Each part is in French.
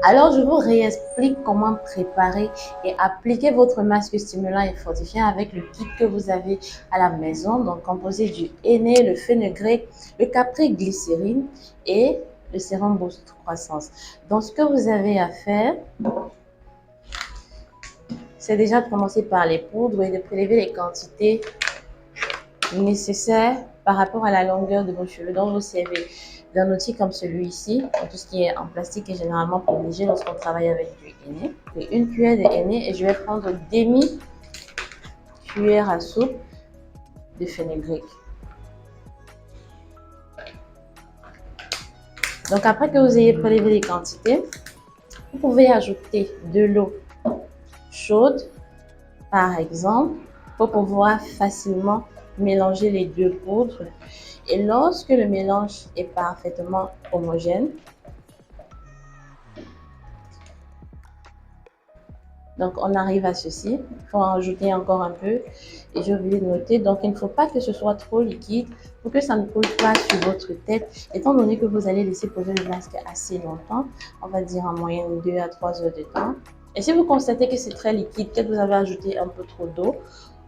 Alors, je vous réexplique comment préparer et appliquer votre masque stimulant et fortifiant avec le kit que vous avez à la maison, donc composé du henné, le fenugrec, le capri-glycérine et le sérum boost croissance. Donc, ce que vous avez à faire, c'est déjà de commencer par les poudres et de prélever les quantités nécessaires par rapport à la longueur de vos cheveux. Donc, vous servez d'un outil comme celui-ci, tout ce qui est en plastique est généralement privilégié lorsqu'on travaille avec du henné. Et une cuillère de henné et je vais prendre demi-cuillère à soupe de fenugrec. Donc, après que vous ayez prélevé les quantités, vous pouvez ajouter de l'eau chaude, par exemple, pour pouvoir facilement mélanger les deux poudres. Et lorsque le mélange est parfaitement homogène, donc on arrive à ceci, il faut en ajouter encore un peu et j'ai oublié de noter, donc il ne faut pas que ce soit trop liquide pour que ça ne coule pas sur votre tête, étant donné que vous allez laisser poser le masque assez longtemps, on va dire en moyenne 2 à 3 heures de temps. Et si vous constatez que c'est très liquide, que vous avez ajouté un peu trop d'eau,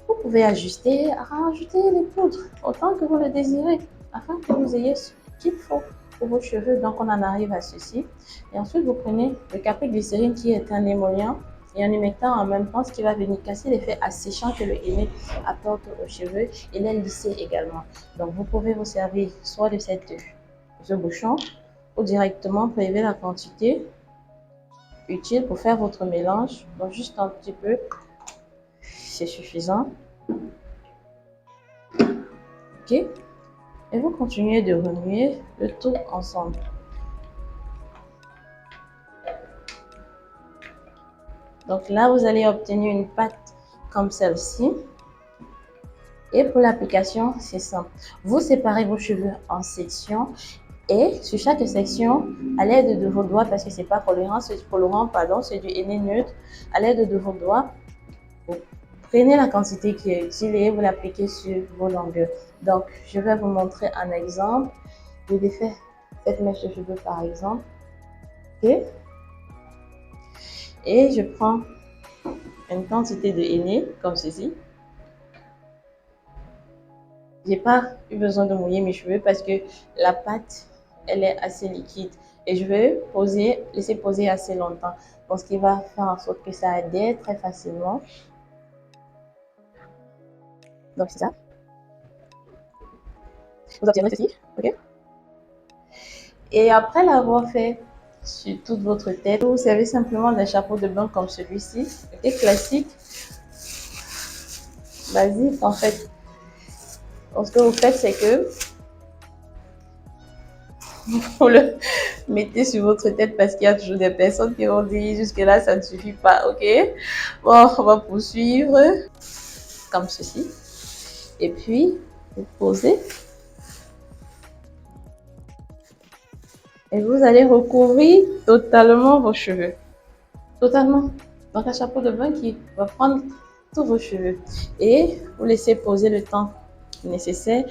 vous pouvez ajuster, rajouter les poudres autant que vous le désirez afin que vous ayez ce qu'il faut pour vos cheveux. Donc on en arrive à ceci. Et ensuite vous prenez le capri-glycérine qui est un émollient et en humectant en même temps, ce qui va venir casser l'effet asséchant que le henné apporte aux cheveux et les lisser également. Donc vous pouvez vous servir soit de ce bouchon ou directement prélever la quantité utile pour faire votre mélange. Donc juste un petit peu, c'est suffisant. Ok, et vous continuez de remuer le tout ensemble. Donc là, vous allez obtenir une pâte comme celle-ci. Et pour l'application, c'est simple. Vous séparez vos cheveux en sections et sur chaque section, à l'aide de vos doigts, parce que c'est pas colorant, c'est du henné neutre, à l'aide de vos doigts, vous prenez la quantité qui est utile et vous l'appliquez sur vos longueurs. Donc, je vais vous montrer un exemple. Je défais cette mèche de cheveux par exemple. Okay. Et je prends une quantité de henné comme ceci. J'ai pas eu besoin de mouiller mes cheveux parce que la pâte, elle est assez liquide. Et je vais laisser poser assez longtemps. Donc, ce qui va faire en sorte que ça adhère très facilement. Donc, c'est ça. Vous obtiendrez ceci, ok? Et après l'avoir fait sur toute votre tête, vous servez simplement d'un chapeau de bain comme celui-ci, et classique, basique en fait. Donc, ce que vous faites, c'est que vous le mettez sur votre tête parce qu'il y a toujours des personnes qui vont dire jusque-là, ça ne suffit pas, ok? Bon, on va poursuivre comme ceci. Et puis, vous posez. Et vous allez recouvrir totalement vos cheveux. Totalement. Donc, un chapeau de bain qui va prendre tous vos cheveux. Et vous laissez poser le temps nécessaire.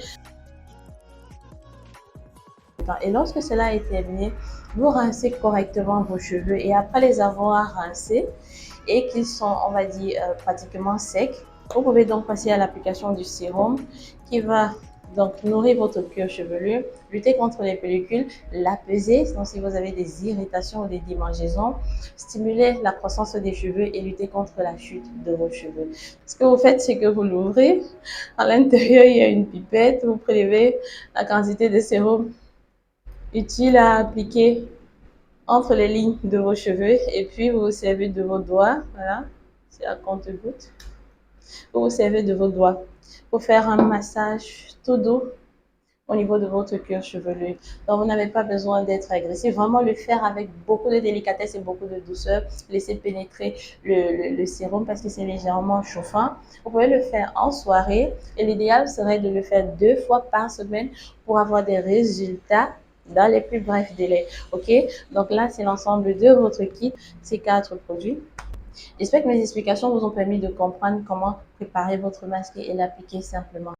Et lorsque cela est terminé, vous rincez correctement vos cheveux. Et après les avoir rincés et qu'ils sont, on va dire, pratiquement secs, vous pouvez donc passer à l'application du sérum qui va donc nourrir votre cuir chevelu, lutter contre les pellicules, l'apaiser, donc si vous avez des irritations ou des démangeaisons, stimuler la croissance des cheveux et lutter contre la chute de vos cheveux. Ce que vous faites, c'est que vous l'ouvrez. À l'intérieur, il y a une pipette. Vous prélevez la quantité de sérum utile à appliquer entre les lignes de vos cheveux et puis vous vous servez de vos doigts, voilà, c'est à compte-gouttes. Vous vous servez de vos doigts pour faire un massage tout doux au niveau de votre cuir chevelu. Donc, vous n'avez pas besoin d'être agressif. Vraiment le faire avec beaucoup de délicatesse et beaucoup de douceur. Laissez pénétrer le sérum parce que c'est légèrement chauffant. Vous pouvez le faire en soirée et l'idéal serait de le faire 2 fois par semaine pour avoir des résultats dans les plus brefs délais. Ok, donc là, c'est l'ensemble de votre kit, ces 4 produits. J'espère que mes explications vous ont permis de comprendre comment préparer votre masque et l'appliquer simplement.